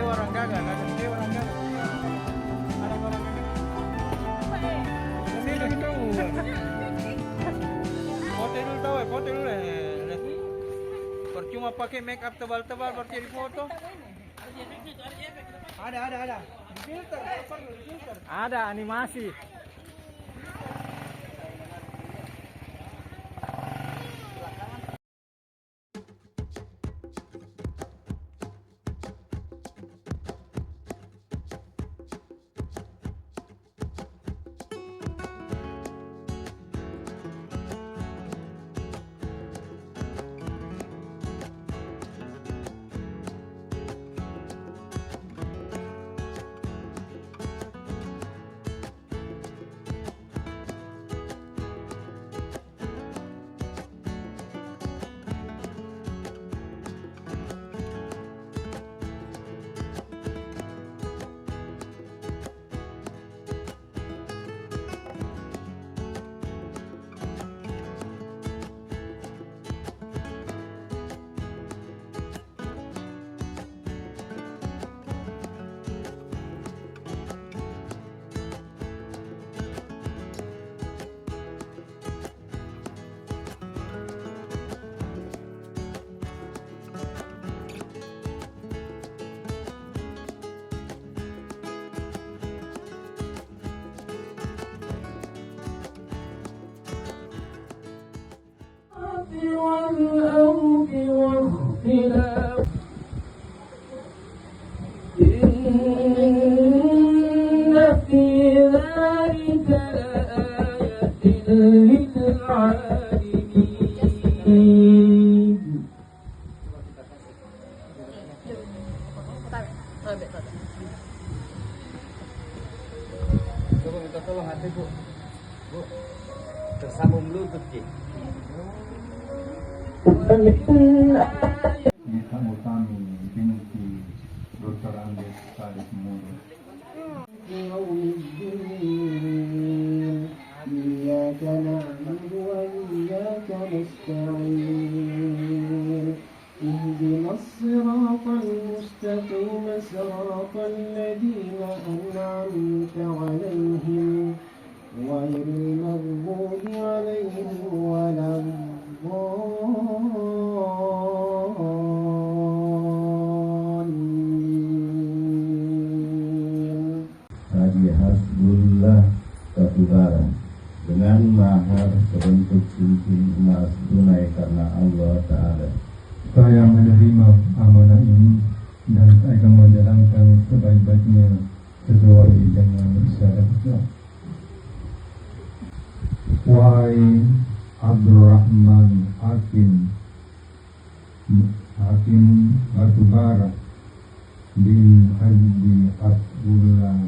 orang gagal, ada orang gagal. Ada orang gagal. Sini kita foto dulu percuma pakai make up tebal-tebal baru jadi foto. Ada. Filter, filter. Ada animasi. والأرض واختلاف إن في ذلك لآية للعالمين. Coba minta tolong hati bu, tersambung bluetooth Ki. Nisa Utami binti Dr. Andes Salih Muru. إياك نعبد وإياك نستعين اهدنا الصراط المستقيم صراط الذين أنعمت عليهم غير المغضوب عليهم ولا الضالين. Haji Hasbullah Batubara dengan mahar sebentuk cincin emas tunai karena Allah Ta'ala. Saya menerima amanah ini dan akan menjalankan sebaik-baiknya sesuai dengan syariat Islam. Wahai Abdurrahman Hakim Batubara bin Haji Hasbullah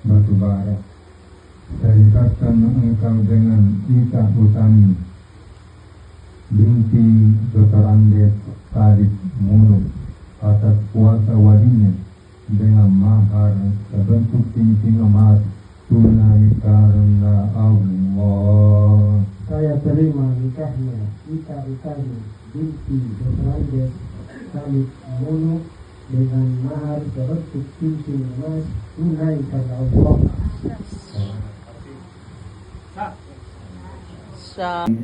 Batubara, saya ikatkan engkau dengan Ita Utami binti Dr. Andes Salih Mulu atas kuasa walinya dengan mahar sebentuk cincin emas tunai karena Allah. Saya terima nikahnya Ita Utami binti Dr. Andes Salih Mulu dengan mahar sebentuk cincin emas tunai karena Allah.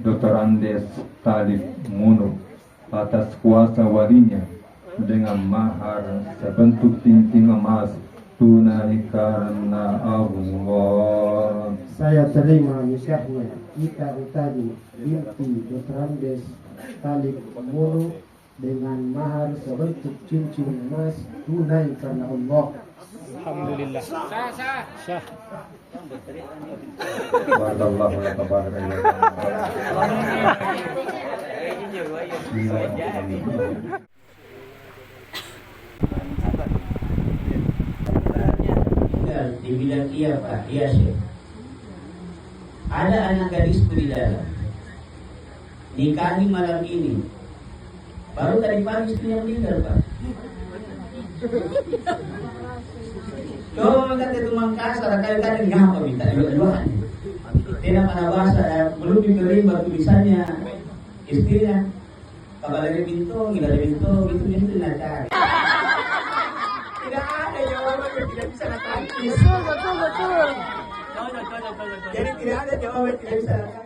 Dr. Andes Salih Mulu atas kuasa walinya dengan mahar sebentuk cincin emas tunai karena Allah. Saya terima nikahnya Ita Utami binti Dr. Andes Salih Mulu dengan mahar sebentuk cincin emas tunai karena Allah. Alhamdulillah. Sah. Wallahu tabaraka. Dibilang iya Pak, iya Syekh. Ada anak gadisku di dalam. Nikahi malam ini. Baru tadi pagi istrinya meninggal Pak. Coba kata itu Mangkasar, kadang-kadang ngapa minta dua-duaan. Tidak pada bahasa, belum diterima tulisannya istrinya. Kabar dari pintu, gila dari pintu, gitu nak cari. Tidak Jadi tidak ada jawaban tidak bisa.